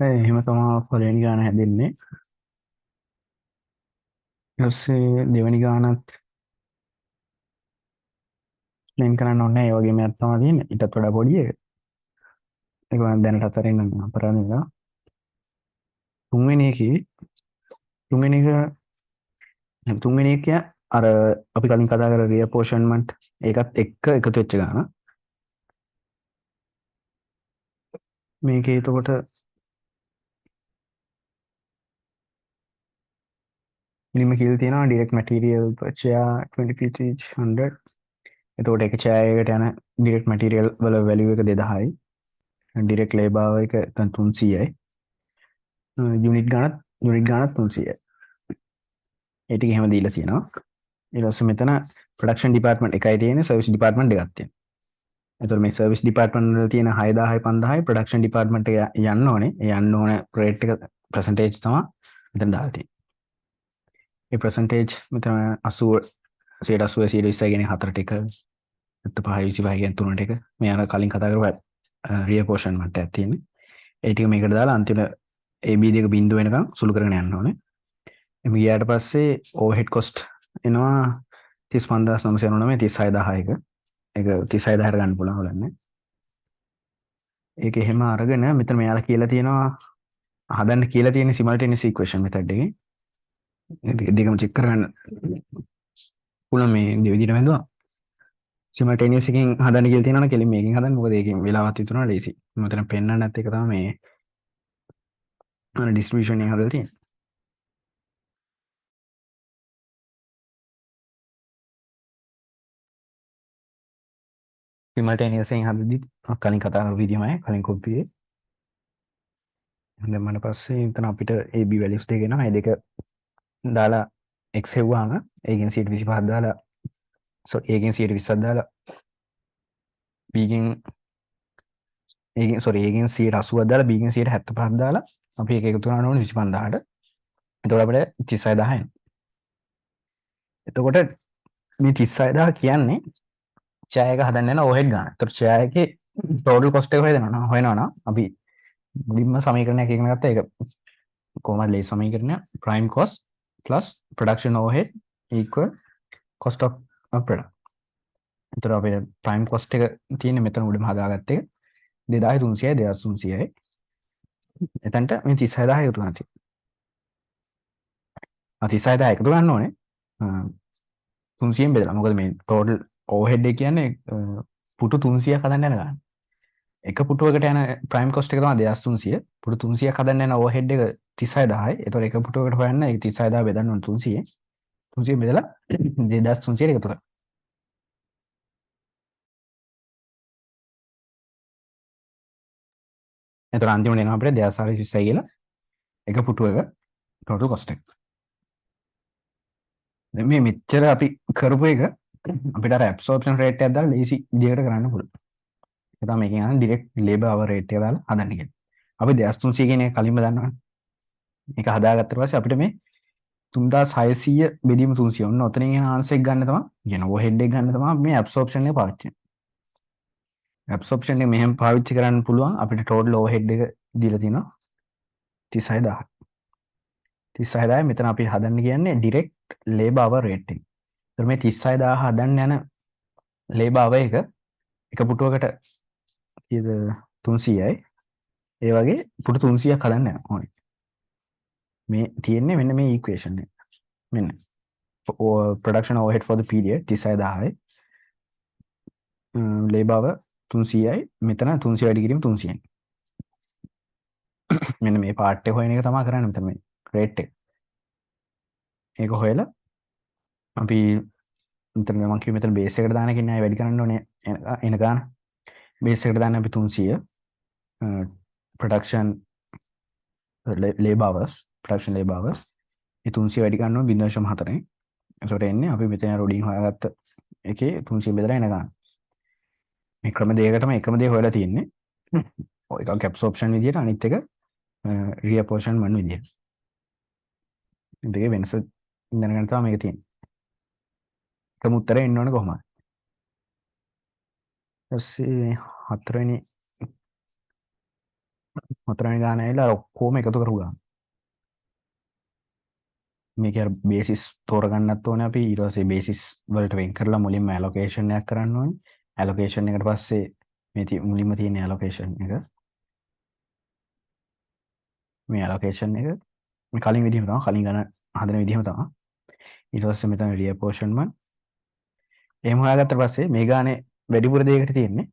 එහෙම තමා පළවෙනි ගාන හැදෙන්නේ. ඊට පස්සේ දෙවෙනි ගානත් එක්ස්ප්ලেইন කරන්න ඕනේ. ඒ වගේම එකක් තමයි තියෙන්නේ. ඊටත් වඩා පොඩි එක. ඒක මම දැනට අතරින් නම් අපරාධ නේද? තුන්වෙනි එකේ තුන්වෙනි තුන්වෙනි එක අර අපි කලින් කතා කර රියපෝෂන්මන්ට් ඒකත් එක්ක එකතු වෙච්ච ගාන. මේකේ එතකොට මුලින්ම කියලා තියෙනවා direct material per chair 20 feet each 100. එතකොට එක chair එකකට යන direct material වල value එක 2000යි. direct labor එක 300යි. යුනිට් ගානත් 300යි. ඒ ටික එහෙම දීලා තියෙනවා. ඊට පස්සේ මෙතන ප්‍රොඩක්ෂන් ඩිපාර්ට්මන්ට් එකයි තියෙන්නේ, සර්විස් ඩිපාර්ට්මන්ට් දෙකක් තියෙනවා. එතකොට මේ සර්විස් ඩිපාර්ට්මන්ට් වල තියෙන 6000යි 5000යි ප්‍රොඩක්ෂන් ඩිපාර්ට්මන්ට් එක යන්න ඕනේ. ඒ යන්න ඕන රේට් එක පර්සන්ටේජ් තමයි මෙතන දාලා තියෙන්නේ. ඒ පර්සන්ටේජ් මෙතන 80 80 120 කියන හතරට එක 75 25 කියන තුනට එක මේ අර කලින් කතා කරපු රියපෝෂන්මන්ට් එකක් තියෙන්නේ. ඒ ටික මේකට දාලා අන්තිමට AB දෙක බිඳුව වෙනකන් සුළු කරගෙන යන්න ඕනේ. එහම ගියාට පස්සේ ඕහෙඩ් කොස්ට් එනවා 35999 36000ක. ඒක 36000ට ගන්න පුළුවන් හොලන්නේ. ඒක එහෙම අරගෙන මෙතන මෙයාලා කියලා තියෙනවා හදන්න කියලා තියෙන සිමල්ටේනියස් ඉක්වේෂන් මෙතඩ් එකේ. ඒ දෙකම චෙක් කරගන්න පුළුවන් මේ විදිහට වැඳුවා. සිමල්ටේනියස් එකෙන් හදන්න කියලා තියෙනවා නම් කෙලින් මේකෙන් හදන්න. මොකද ඒකෙන් වෙලාවත් විතරනවා ලේසි. මෙතන පෙන්නන්නත් එක තමයි මේ ඩිස්ට්‍රිබියුෂන් එක හදලා තියෙන්නේ. සිමල්ටේනියස් එකෙන් හදද්දි කලින් කතා කරපු විදිහමයි කලින් කොපියේ. දැන් මට පස්සේ එතන අපිට AB values දෙක එනවා. ඒ දෙක දාලා x හෙව්වාම ඒකෙන් 125ක් දාලා ඒකෙන් 120ක් දාලා b ගෙන් ඒකෙන් 180ක් දාලා b ගෙන් 175ක් දාලා අපි ඒක එකතු කරන්න ඕනේ 25000ට. එතකොට අපිට 36000 එනවා. එතකොට මේ 36000 කියන්නේ චෑ එක හදන්න යන ඕහෙඩ් ගන්න. එතකොට චෑ එකේ ටෝටල් කොස්ට් එක හොයනවා නම් අපි මුලින්ම සමීකරණයක් ඉගෙන ගත්තා. ඒක කොහොමද ලේ සමීකරණය prime cost plus production overhead equal cost of product. එතකොට අපේ prime cost එක තියෙන්නේ මෙතන උඩම හදාගත්ත එක 2300යි 2300යි. එතනට මේ 36000 එකතු කරනවා. 36000 එකතු ගන්න ඕනේ 300ෙන් බෙදලා. මොකද මේ total overhead එක කියන්නේ පුටු 300ක් හදන්න යන ගාන. එක පුටුවකට යන ප්‍රයිම් කොස්ට් එක තමයි 2300. පුටු 300ක් හදන්න යන ඕවර්හෙඩ් එක 36000යි. ඒතකොට එක පුටුවකට හොයන්න ඒක 36000 බෙදන්න ඕන 300. 300 බෙදලා 2300 එකතු කරා. එතකොට අන්තිමට එනවා අපිට 2420යි කියලා එක පුටුවක ටෝටල් කොස්ට් එක. දැන් මේ මෙච්චර අපි කරපු එක අපිට අර ඇබ්සෝර්ප්ෂන් රේට් එකක් දාලා ලේසි විදිහකට කරන්න පුළුවන්. ඒක තමයි මේකෙන් අහන්නේ ඩිරෙක්ට් ලේබර් අවර් රේට් එක දාලා හදන්න කියන්නේ. අපි 2300 කියන එක කලින්ම දන්නවනේ. ඒක හදාගත්තට පස්සේ අපිට මේ 3600 බෙදීම 300 ඔන්න ඔතනින් එන ආන්සර් එක ගන්න තමයි කියන ඕවර්හෙඩ් එක ගන්න තමයි මේ ඇබ්සෝර්ප්ෂන් එක පාවිච්චි කරන්නේ. ඇබ්සෝර්ප්ෂන් එක මෙහෙම පාවිච්චි කරන්න පුළුවන් අපිට ටෝටල් ඕවර්හෙඩ් එක දීලා තියෙනවා 36000. 36000 මෙතන අපි හදන්න කියන්නේ ඩිරෙක්ට් ලේබර් අවර් රේට් එක. ඒතර මේ 36000 හදන්න යන ලේබර් අවර් එක එක පුටුවකට කීයද 300යි. ඒ වගේ පුටු 300ක් හදන්න ඕනේ. මේ තියෙන්නේ මෙන්න මේ ඉක්වේෂන් එක. මෙන්න production overhead for the period 36000යි. labor hour 300යි. මෙතන 300 වැඩි කිරීම 300යි. මෙන්න මේ පාර්ට් එක හොයන එක තමයි කරන්නේ මෙතන මේ රේට් එක. ඒක හොයලා අපි මෙතන මම කිව්ව මෙතන බේස් එකට දාන කෙනා වැඩි කරන්න ඕනේ එන ගාන. බේස් එකට දාන්න අපි 300 production labor hours production labor hours ඒ 300 වැඩි කරන්න ඕනේ 0.4ෙන්. ඒකට එන්නේ අපි මෙතන රොඩින් හොයාගත්ත එකේ 300 බෙදලා එන ගාන. මේ ක්‍රම දෙකකටම එකම දේ හොයලා තියෙන්නේ. ඔය එකක් ඇබ්සෝර්ප්ෂන් විදියට අනිත් එක රියපෝෂන්මන්ට් විදියට. දෙකේ වෙනස දැනගන්න තමයි මේක තියෙන්නේ. එකම උත්තරේ එන්න ඕනේ කොහොමද? ඊපස්සේ හතරවෙනි හතරවෙනි ගාන ඇවිල්ලා අර ඔක්කොම එකතු කරපු ගාන. මේක අර බේසිස් තෝරගන්නත් ඕනේ අපි. ඊට පස්සේ බේසිස් වලට වෙන් කරලා මුලින්ම ඇලොකේෂන් එකක් කරන්න ඕනේ. ඇලොකේෂන් එකට පස්සේ මේ මුලින්ම තියෙන ඇලොකේෂන් එක, මේ ඇලොකේෂන් එක මේ කලින් විදිහම තමයි, කලින් ගණන් හදන විදිහම තමයි. ඊට පස්සේ මෙතන රියපෝෂන්මන්ට් එහෙම හොයාගත්තට පස්සේ මේ ගානේ වැඩිපුර දෙයකට තියෙන්නේ.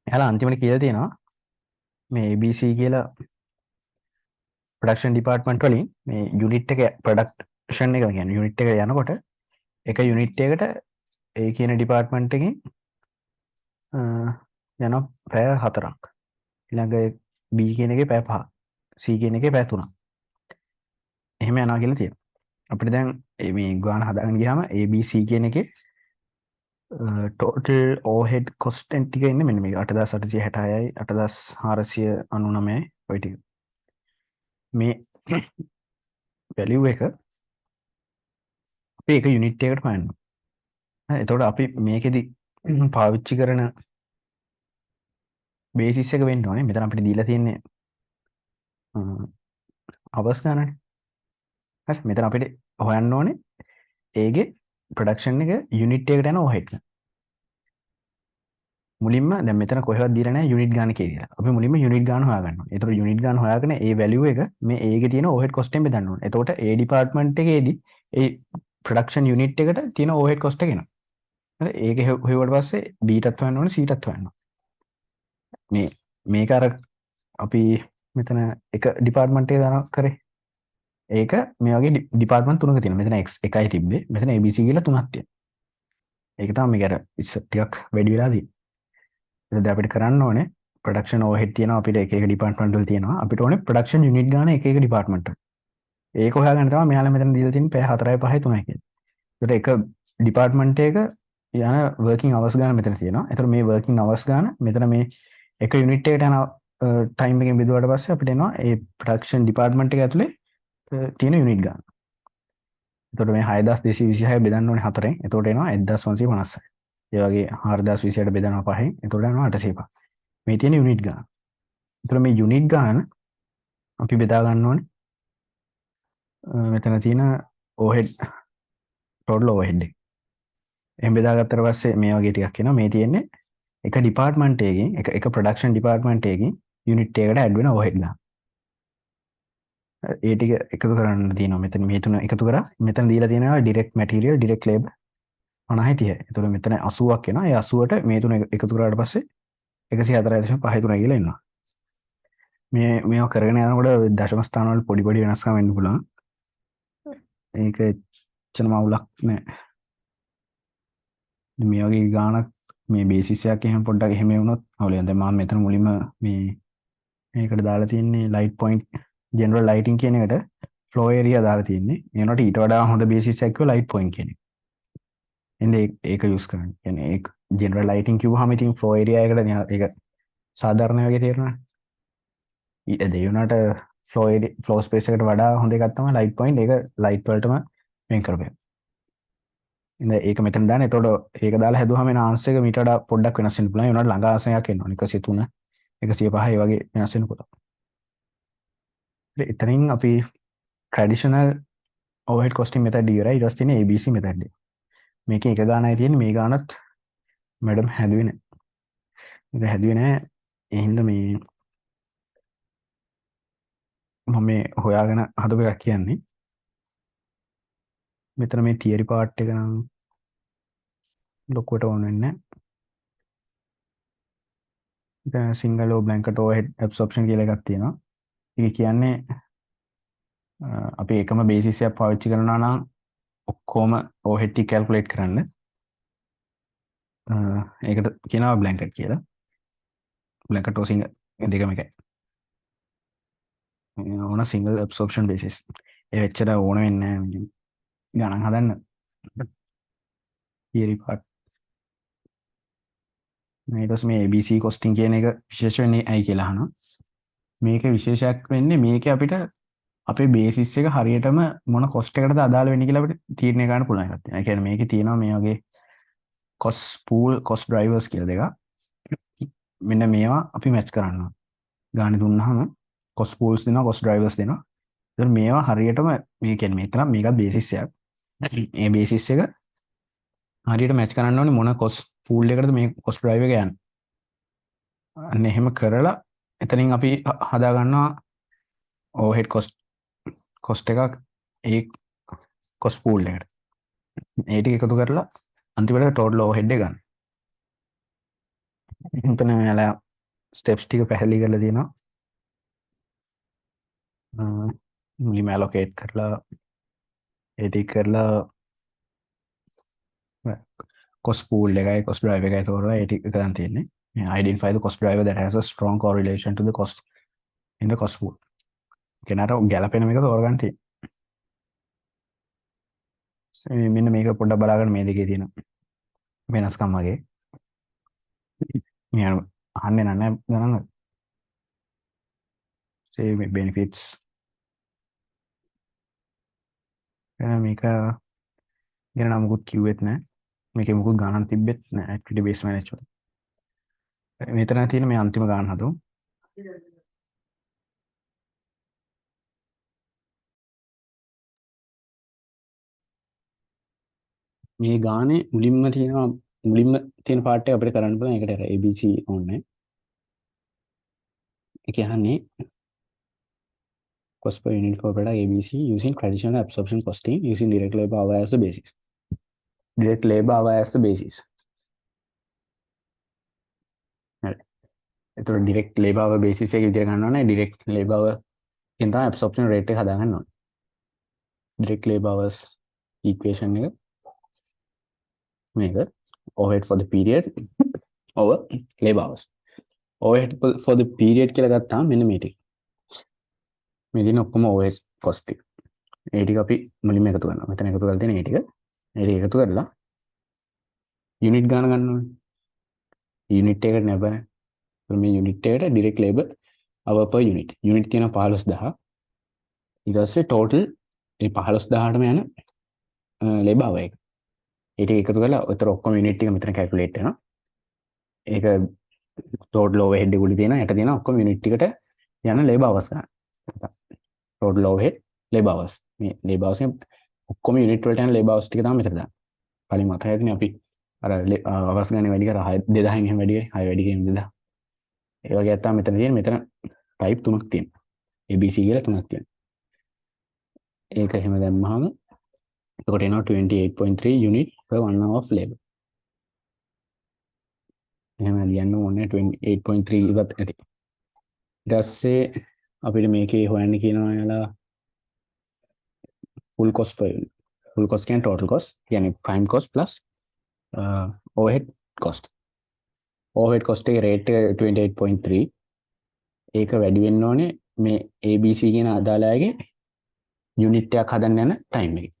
එයාලා අන්තිමට කියලා තියෙනවා මේ ABC කියලා ප්‍රොඩක්ෂන් ඩිපාර්ට්මන්ට් වලින් මේ යුනිට් එක ප්‍රොඩක්ෂන් එක කියන්නේ යුනිට් එක යනකොට එක යුනිට් එකට ඒ කියන ඩිපාර්ට්මන්ට් එකෙන් යන පැය 4ක්. ඊළඟ B කියන එකේ පැය 5ක්. C කියන එකේ පැය 3ක්. එහෙම යනවා කියලා තියෙනවා. අපිට දැන් මේ ගාන හදාගෙන ගියාම ABC කියන එකේ ටෝටල් ඕහෙඩ් කොස්ට් ටික ඉන්නේ මෙන්න මේක 8866යි 8499යි ඔය ටික. මේ වැලියු එක අපි එක යුනිට් එකකට හොයන්න. එතකොට අපි මේකෙදි පාවිච්චි කරන බේසිස් එක වෙන්න ඕනේ. මෙතන අපිට දීලා තියෙන්නේ අවර්ස් ගානනේ. හරි. මෙතන අපිට හොයන්න ඕනේ ඒගේ ප්‍රොඩක්ෂන් එක යුනිට් එකකට යන ඕහෙඩ්. මුලින්ම දැන් මෙතන කොහෙවත් දීලා නැහැ යුනිට් ගාන කියලා. අපි මුලින්ම යුනිට් ගාන හොයාගන්න ඕනේ. ඒතකොට යුනිට් ගාන හොයාගෙන ඒ වැලියු එක මේ A එකේ තියෙන ඕහෙඩ් කොස්ට් එකෙන් බෙදන්න ඕනේ. එතකොට A ඩිපාර්ට්මන්ට් එකේදී ඒ ප්‍රොඩක්ෂන් යුනිට් එකට තියෙන ඕහෙඩ් කොස්ට් එක එනවා. හරි. ඒක හොයුවට පස්සේ B ටත් හොයන්න ඕනේ C ටත් හොයන්න ඕනේ. මේක අර අපි මෙතන එක ඩිපාර්ට්මන්ට් එක දාන කරේ. ඒක මේ වගේ ඩිපාර්ට්මන්ට් තුනක තියෙනවා. මෙතන X එකයි තිබ්බේ. මෙතන ABC කියලා තුනක් තියෙනවා. ඒක තමයි මේක අර ටිකක් වැඩි වෙලා තියෙන්නේ. එතකොට අපිට කරන්න ඕනේ ප්‍රොඩක්ෂන් ඕවර්හෙඩ් තියෙනවා අපිට එක එක ඩිපාර්ට්මන්ට් වල තියෙනවා. අපිට ඕනේ ප්‍රොඩක්ෂන් යුනිට් ගාන එක එක ඩිපාර්ට්මන්ට් වල. ඒක හොයාගන්න තමයි මෙයාලා මෙතන දීලා තියෙන්නේ පැය 4යි 5යි 3යි කියලා. එතකොට එක ඩිපාර්ට්මන්ට් එක යන වර්කින් අවර්ස් ගාන මෙතන තියෙනවා. එතකොට මේ වර්කින් අවර්ස් ගාන මෙතන මේ එක යුනිට් එකට යන ටයිම් එකෙන් බෙදුවාට පස්සේ අපිට එනවා ඒ ප්‍රොඩක්ෂන් ඩිපාර්ට්මන්ට් එක ඇතුලේ තියෙන යුනිට් ගාන. එතකොට මේ 6226 බෙදන්න ඕනේ 4ෙන්. එතකොට එනවා 1956. ඒ වගේ 4026ට බෙදනවා 5ෙන්. එතකොට එනවා 805. මේ තියෙන යුනිට් ගාන. එතකොට මේ යුනිට් ගාන අපි බෙදා ගන්න ඕනේ. මෙතන තියෙන ඕහෙඩ් ටෝටල් ඕහෙඩ් එක. එහෙම බෙදාගත්තට පස්සේ මේ වගේ ටිකක් එනවා. මේ තියෙන්නේ එක ඩිපාර්ට්මන්ට් එකකින් එක ප්‍රොඩක්ෂන් ඩිපාර්ට්මන්ට් එකකින් යුනිට් එකකට ඇඩ් වෙන ඕහෙඩ් ගාන. ඒ ටික එකතු කරන්න තියෙනවා. මෙතන මේ තුන එකතු කරා මෙතන දීලා තියෙනවා ඩිරෙක්ට් මැටීරියල් ඩිරෙක්ට් ලේබර් 50යි 30යි. එතකොට මෙතන 80ක් එනවා. ඒ 80ට මේ තුන එකතු කරාට පස්සේ 104.53 කියලා එනවා. මේවා කරගෙන යනකොට දශම ස්ථාන වල පොඩි පොඩි වෙනස්කම් වෙන්න පුළුවන්. ඒක එච්චරම අවුලක් නෑ. මේ වගේ ගානක් මේ බේසිස් එකක් එහෙම පොඩ්ඩක් එහෙම වුණොත් අවුලයි. දැන් මම මෙතන මුලින්ම මේකට දාලා තියෙන්නේ ලයිට් පොයින්ට් ජෙනරල් ලයිටින් කියන එකට ෆ්ලෝ ඒරියා දාලා තියෙන්නේ. ඒනොට ඊට වඩා හොඳ බේසිස් එකක් කිව්ව ලයිට් පොයින්ට් කියන එක. එන්නේ ඒක යූස් කරන්න. කියන්නේ ඒක ජෙනරල් ලයිටින් කිව්වහම ඉතින් ෆ්ලෝ ඒරියා එකට ඒක සාධාරණ වගේ තේරෙනවා. ඊට දෙයුණාට ෆ්ලෝ ස්පේස් එකට වඩා හොඳ එකක් තමයි ලයිට් පොයින්ට්. ඒක ලයිට් වලටම වෙන් කරපේ. ඉතින් ඒක මෙතන දාන්න. එතකොට ඒක දාලා හැදුවම එන ආන්සර් එක මීට වඩා පොඩ්ඩක් වෙනස් වෙන්න පුළුවන්. ඒ වුණාට ළඟ ආන්සරයක් එන්න ඕනේ. 103 105 ඒ වගේ වෙනස් වෙන්න පුළුවන්. එතනින් අපි ට්‍රැඩිෂනල් ඕවර්හෙඩ් කොස්ටිං මෙතඩ් ඉවරයි. ඊට පස්සේ තියෙන ABC මෙතඩ් එක. මේකේ එක ගානයි තියෙන්නේ. මේ ගානත් මැඩම් හැදුවේ නැහැ. මේක හැදුවේ නැහැ. ඒ හින්දා මේ මම මේ හොයාගෙන හදපු එකක් කියන්නේ. මෙතන මේ තියරි පාර්ට් එක නම් ලොකුවට ඕන වෙන්නේ නැහැ. දැන් සිංගල් ඕ බ්ලැන්කට් ඕවර්හෙඩ් ඇබ්සොර්ප්ෂන් කියලා එකක් තියෙනවා. ඒක කියන්නේ අපි එකම බේසිස් එකක් පාවිච්චි කරනවා නම් ඔක්කොම ඕවර්හෙඩ් ටික කැල්කියුලේට් කරන්න. ඒකට කියනවා බ්ලැන්කට් කියලා. බ්ලැන්කට් ඕ සිංගල් දෙකම එකයි. ඕන සිංගල් ඇබ්සොර්ප්ෂන් බේසිස්. ඒ වෙච්චර ඕන වෙන්නේ නැහැ ගණන් හදන්න. තියරි පාර්ට් ඊට පස්සේ මේ ABC කොස්ටිං කියන එක විශේෂ වෙන්නේ ඇයි කියලා අහනවා. මේක විශේෂයක් වෙන්නේ මේකේ අපිට අපේ බේසිස් එක හරියටම මොන කොස්ට් එකකටද අදාළ වෙන්නේ කියලා අපිට තීරණය කරන්න පුළුවන් එකක් තියෙනවා. ඒ කියන්නේ මේකේ තියෙනවා මේ වගේ කොස්ට් පූල් කොස්ට් ඩ්‍රයිවර්ස් කියලා දෙකක්. මෙන්න මේවා අපි මැච් කරනවා. ගානේ දුන්නාම කොස් පූල්ස් දෙනවා කොස් ඩ්‍රයිවර්ස් දෙනවා. ඒතර මේවා හරියටම මේ කියන්නේ මෙතන මේකත් බේසිස් එකක්. ඒ බේසිස් එක හරියට මැච් කරන්න ඕනේ මොන කොස් පූල් එකකටද මේ කොස් ඩ්‍රයිව් එක යන්නේ. අන්න එහෙම කරලා එතනින් අපි හදා ගන්නවා ඕවර්හෙඩ් කොස්ට් එකක් ඒ කොස් පූල් එකට. ඒ ටික එකතු කරලා අන්තිමට ටෝටල් ඕවර්හෙඩ් එක ගන්න. එතන ඔයාලා ස්ටෙප්ස් ටික පැහැදිලි කරලා තියෙනවා. මුලින්ම allocate කරලා ඒ ටික කරලා cost pool එකයි cost drive එකයි තෝරලා ඒ ටික කරන් තියෙන්නේ. Identify the cost driver that has a strong correlation to the cost in the cost pool. කෙනාට ගැලපෙන මේක තෝරගන්න තියෙනවා. මෙන්න මේක පොඩ්ඩක් බලාගන්න මේ දෙකේ තියෙන වෙනස්කම් වගේ. මේ අහන්නේ නැහැ ගණන්. save benefits. මේක ගැන නම් මොකුත් කිව්වෙත් නැහැ. මේකේ මොකුත් ගණන් තිබ්බෙත් නැහැ activity based management. මෙතන තියෙන මේ අන්තිම ගණන් හදමු. මේ ගානේ මුලින්ම තියෙන පාර්ට් එක අපිට කරන්න පුළුවන්. ඒකට ABC ඕනේ. ඒ කියන්නේ cost per unit for product ABC using traditional absorption costing using direct labor hour as the basis. Direct labor hour as the basis. හරි. එතකොට direct labor hour basis එක විදිහට ගන්න ඕනේ. direct labor hour කියන තමයි absorption rate එක හදා ගන්න ඕනේ. direct labor hours equation එක මේක overhead for the period over labor hours. overhead for the period කියලා ගත්තාම මෙන්න මේ ටික. මේ දින ඔක්කොම overhead cost ටික. ඒ ටික අපි මුලින්ම එකතු කරනවා. මෙතන එකතු කරලා තියෙන ඒ ටික. ඒ ටික එකතු කරලා unit ගාන ගන්න ඕනේ. unit එකට නෑ. මේ unit එකට direct labor hour per unit. unit තියෙන 15000. ඊට පස්සේ total ඒ 15000ටම යන labor hour එක. ඒ ටික එකතු කරලා උතර ඔක්කොම unit ටික මෙතන calculate වෙනවා. ඒක total overhead එකකුලි තියෙනවා. යට තියෙනවා ඔක්කොම unit ටිකට යන labor hours ගන්න. total overhead labor hours. මේ labor hours ඔක්කොම unit වලට යන labor hours ටික තමයි මෙතන දාන්නේ. කලින් මතක ඇතිනේ අපි අර hours ගන්න වැඩි කරා 2000 එහෙම වැඩි කරේ 6 වැඩි කරේ 2000. ඒ වගේ නැත්තම් මෙතන type තුනක් තියෙනවා. ABC කියලා තුනක් තියෙනවා. ඒක එහෙම දැම්මහම එතකොට එනවා 28.3 unit per 1 hour of labor. එහෙම ලියන්න ඕනේ 28.3 ඉවත් ඇති. ඊට පස්සේ අපිට මේකේ හොයන්න කියනවා යාලා full cost per unit. full cost කියන්නේ total cost කියන්නේ prime cost plus overhead cost. overhead cost එකේ rate එක 28.3. ඒක වැඩි වෙන්න ඕනේ මේ ABC කියන අදාළ අයගේ unit එකක් හදන්න යන time එක.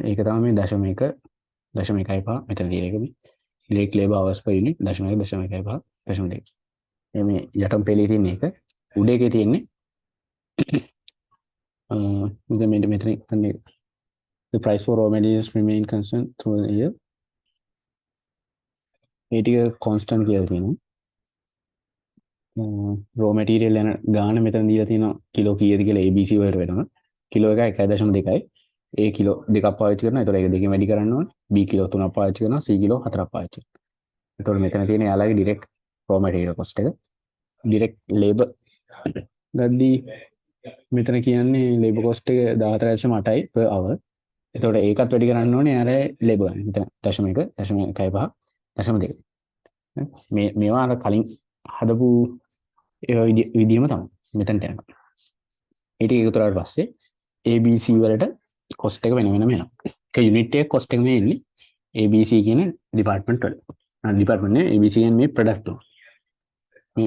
ඒක තමයි මේ 0.1.5 මෙතන තියෙන එක මේ direct labor hours per unit 0.1.5 මේ යටම පෙළේ තියෙන එක උඩ එකේ තියෙන්නේ මෙතන the price for raw materials remain constant through the year. ඒ ටික constant කියලා තියෙනවා. raw material යන ගාන මෙතන දීලා තියෙනවා කිලෝ කීයද කියලා ABC වලට වෙනවා. කිලෝ එක 1.2යි. A කිලෝ 2ක් පාවිච්චි කරනවා. ඒතකොට ඒක දෙකෙන් වැඩි කරන්න ඕනේ. B කිලෝ 3ක් පාවිච්චි කරනවා. C කිලෝ 4ක් පාවිච්චි කරනවා. ඒතකොට මෙතන තියෙන යාළගේ direct raw material cost එක. direct labor ගද්දී මෙතන කියන්නේ labor cost එක 14.8යි per hour. එතකොට ඒකත් වැඩි කරන්න ඕනේ යාර labor ගන්න. මෙතන 0.1.5 0.2. මේවා අර කලින් හදපු විදිහම තමයි මෙතනට යනවා. ඊට එකතු කරලා පස්සේ ABC වලට cost එක වෙන වෙනම එනවා. ඒක unit එක cost එක මේ එන්නේ ABC කියන department වල. department නේ ABC කියන්නේ මේ product තුන.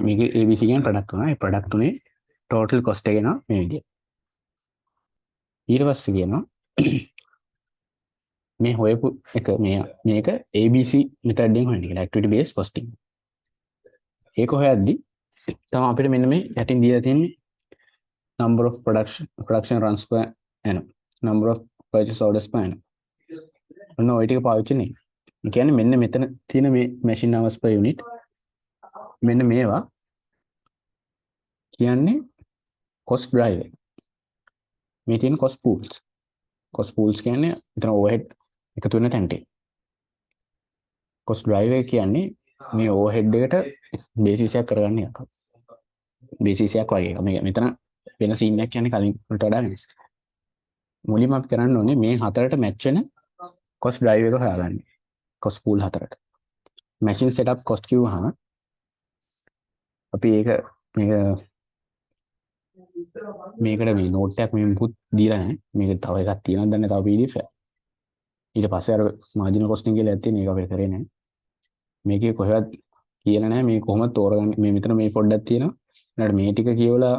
මේක ABC කියන product තුන. ඒ product තුනේ total cost එක එනවා මේ විදිහට. ඊට පස්සේ කියනවා මේ හොයපු එක මේක ABC method එකෙන් හොයන්න කියලා activity based costing. ඒක හොයද්දි තමයි අපිට මෙන්න මේ යටින් දීලා තියෙන්නේ number of production runs per annum, number of purchase orders per annum. ඔන්න ඔය ටික පාවිච්චි නේ. ඒ කියන්නේ මෙන්න මෙතන තියෙන මේ machine hours per unit මෙන්න මේවා කියන්නේ cost driver මේ තියෙන cost pools. cost pools කියන්නේ මෙතන overhead එකතු වෙන තැනට. cost driver කියන්නේ මේ overhead එකට basis එකක් කරගන්න එකක්. basis එකක් වගේ එකක්. මේ මෙතන වෙන scene එකක් කියන්නේ කලින් වලට වඩා වෙනස්. මුලින්ම අපි කරන්න ඕනේ මේ හතරට match වෙන cost driver එක හොයාගන්න. cost pool හතරට. machine setup cost කිව්වහම අපි ඒක මේකට මේ නෝට් එකක් මේ මුකුත් දීලා නැහැ. මේක තව එකක් තියෙනවද දන්නේ තව PDF එක. ඊට පස්සේ අර මාර්ජිනල් කොස්ටිං කියලා ඇත්තේ මේක අපිට කරේ නැහැ. මේකේ කොහෙවත් කියලා නැහැ මේ කොහොමද තෝරගන්නේ. මේ මෙතන මේ පොඩ්ඩක් තියෙනවා. ඊළඟට මේ ටික කියවලා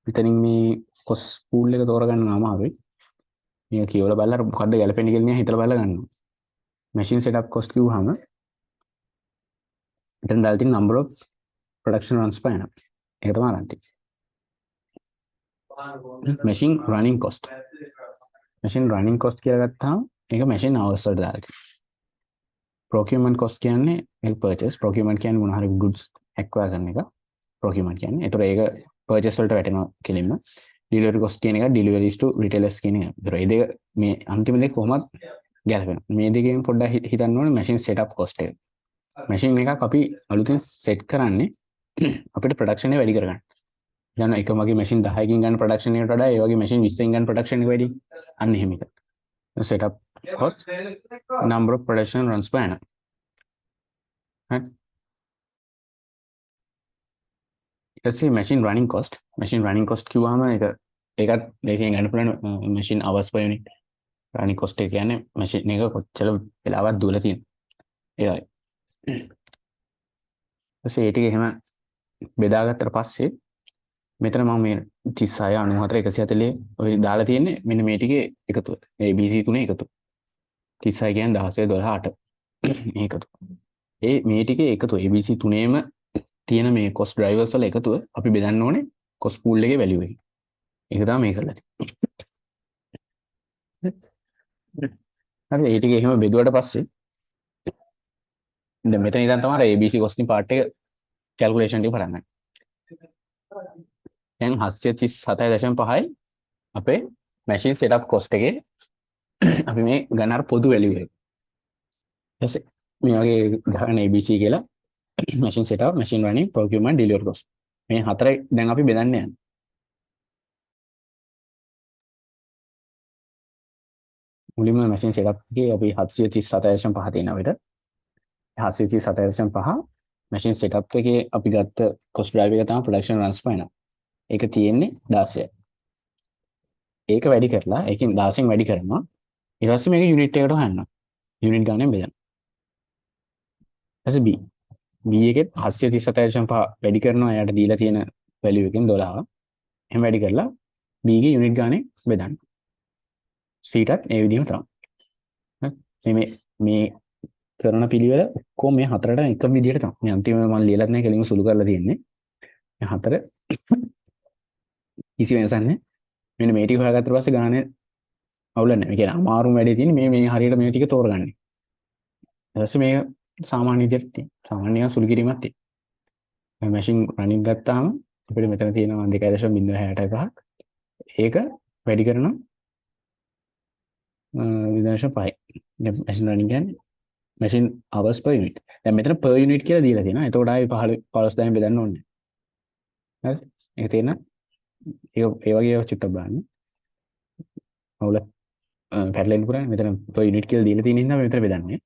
මෙතනින් මේ කොස් පූල් එක තෝරගන්න අමාරුයි. මේක කියවලා බලලා මොකද්ද ගැලපෙන්නේ කියලා හිතලා බලලා ගන්නවා. machine setup cost කිව්වහම මෙතන දාලා තියෙන number of production runs per annum. ඒක තමයි අරන් තියෙන්නේ. machine running cost. machine running cost කියලා ගත්තාම ඒක machine hours වලට දාලා තියෙනවා. procurement cost කියන්නේ ඒක purchase. procurement කියන්නේ මොන හරි goods acquire කරන එක. procurement කියන්නේ. ඒතර ඒක purchase වලට වැටෙනවා කෙලින්ම. delivery cost කියන එක deliveries to retailers කියන එක. ඒතර මේ දෙක මේ අන්තිම දෙක කොහොමද ගැලපෙනවා. මේ දෙකෙන් පොඩ්ඩක් හිතන්න ඕනේ machine setup cost එක. machine එකක් අපි අලුතෙන් set කරන්නේ අපිට production එක වැඩි කරගන්න. යන එක වගේ machine 10කින් ගන්න production එකට වඩා ඒ වගේ machine 20කින් ගන්න production එක වැඩි. අන්න එහෙම එක. setup cost number of production runs per annum. right. ඊටසේ machine running cost කිව්වම ඒකත් මේකෙන් ගන්න පුළුවන් machine hours per unit. running cost එක කියන්නේ machine එක කොච්චර වෙලාවක් දුවලා තියෙනවද. ඒකයි. ඊටසේ ඒ ටික එහෙම බෙදාගත්තට පස්සේ මෙතන මම මේ 36 94 140 ඔය දාලා තියෙන්නේ මෙන්න මේ ටිකේ එකතුව. මේ ABC තුනේ එකතුව. 36 කියන්නේ 16 12 8 මේ එකතුව. මේ ටිකේ එකතුව ABC තුනේම තියෙන මේ cost drivers වල එකතුව අපි බෙදන්න ඕනේ cost pool එකේ value එක. ඒක තමයි මේ කරලා තියෙන්නේ. හරි ඒ ටික එහෙම බෙදුවට පස්සේ දැන් මෙතන ඉඳන් තමයි ABC costing part එක calculation ටික පටන් ගන්න. දැන් 737.5යි අපේ machine setup cost එකේ අපි මේ ගන්න අර පොදු value එක. ඊපස්සේ මේ වගේ ගන්න ABC කියලා machine setup, machine running, procurement, delivery cost. මේ හතරයි දැන් අපි බෙදන්න යන්නේ. මුලින්ම machine setup එකේ අපි 737.5 තියෙනවා අපිට. 737.5 machine setup එකේ අපි ගත්ත cost driver එක තමයි production runs per annum. ඒක තියෙන්නේ 16යි. ඒක වැඩි කරලා ඒකෙන් 16න් වැඩි කරනවා. ඊට පස්සේ මේක යුනිට් එකකට හොයනවා. යුනිට් ගානෙන් බෙදනවා. ඊපස්සේ B එකෙත් 737.5 වැඩි කරනවා එයාට දීලා තියෙන වැලියු එකෙන් 12. එහෙම වැඩි කරලා B ගේ යුනිට් ගානෙන් බෙදන්න. C ටත් ඒ විදිහම තමයි. මේ කරන පිළිවෙල ඔක්කොම මේ හතරට එකම විදිහට තමයි. මේ අන්තිමට මම ලියලත් නැහැ කෙලින්ම සුළු කරලා තියෙන්නේ. මේ හතර කිසි වෙනසක් නැහැ. මෙන්න මේ ටික හොයාගත්තට පස්සේ ගානේ අවුල නැහැ. මේ කියන්නේ අමාරුම වැඩේ තියෙන්නේ මේ හරියට මේ ටික තෝරගන්න. ඊට පස්සේ මේක සාමාන්‍ය විදිහට තියෙනවා. සාමාන්‍ය සුළු කිරීමක් තියෙනවා. මැෂින් රනින් ගත්තාම අපිට මෙතන තියෙනවා 2.065ක්. ඒක වැඩි කරනවා 2.5. මැෂින් රනින් කියන්නේ machine hours per unit. දැන් මෙතන per unit කියලා දීලා තියෙනවා. එතකොට ආයේ 15000 බෙදන්න ඕනේ. හරි? ඒක තේරෙන? ඒ වගේ චුට්ටක් බලන්න. අවුල පැටලෙන්න පුරා මෙතන per unit කියලා දීලා තියෙන හින්දා මෙතන බෙදන්නේ.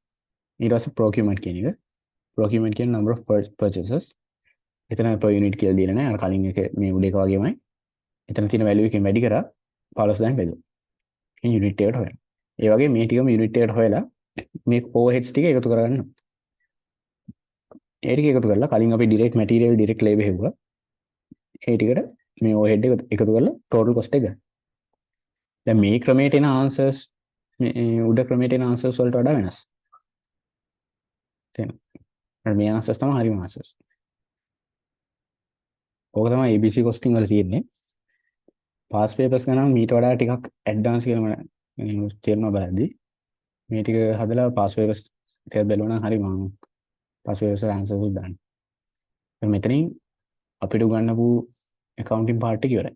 ඊට පස්සේ procurement කියන එක. procurement කියන number of purchases. එතන per unit කියලා දීලා නැහැ. අර කලින් එක මේ උඩ එක වගේමයි. එතන තියෙන value එකෙන් වැඩි කරා 15000 බෙදුවා. මේ unit එකට හොයන්න. ඒ වගේ මේ ටිකම unit එකට හොයලා මේ overheads ටික එකතු කරගන්න. ඒ ටික එකතු කරලා කලින් අපි direct material direct labor හෙව්වා. ඒ ටිකට මේ overhead එක එකතු කරලා total cost එක ගන්න. දැන් මේ ක්‍රමයට එන answers මේ උඩ ක්‍රමයට එන answers වලට වඩා වෙනස්. තේරෙනවද? මේ answers තමයි හරිම answers. ඕක තමයි ABC costing වල තියෙන්නේ. past papers ගණන් මීට වඩා ටිකක් advance කියලා මම තේරෙනවා බලද්දී. මේ ටික හදලා past papers ටික බැලුවා නම් හරි මම past papers වල answers උත් දාන්න. මෙතනින් අපිට උගන්වපු accounting part එක ඉවරයි.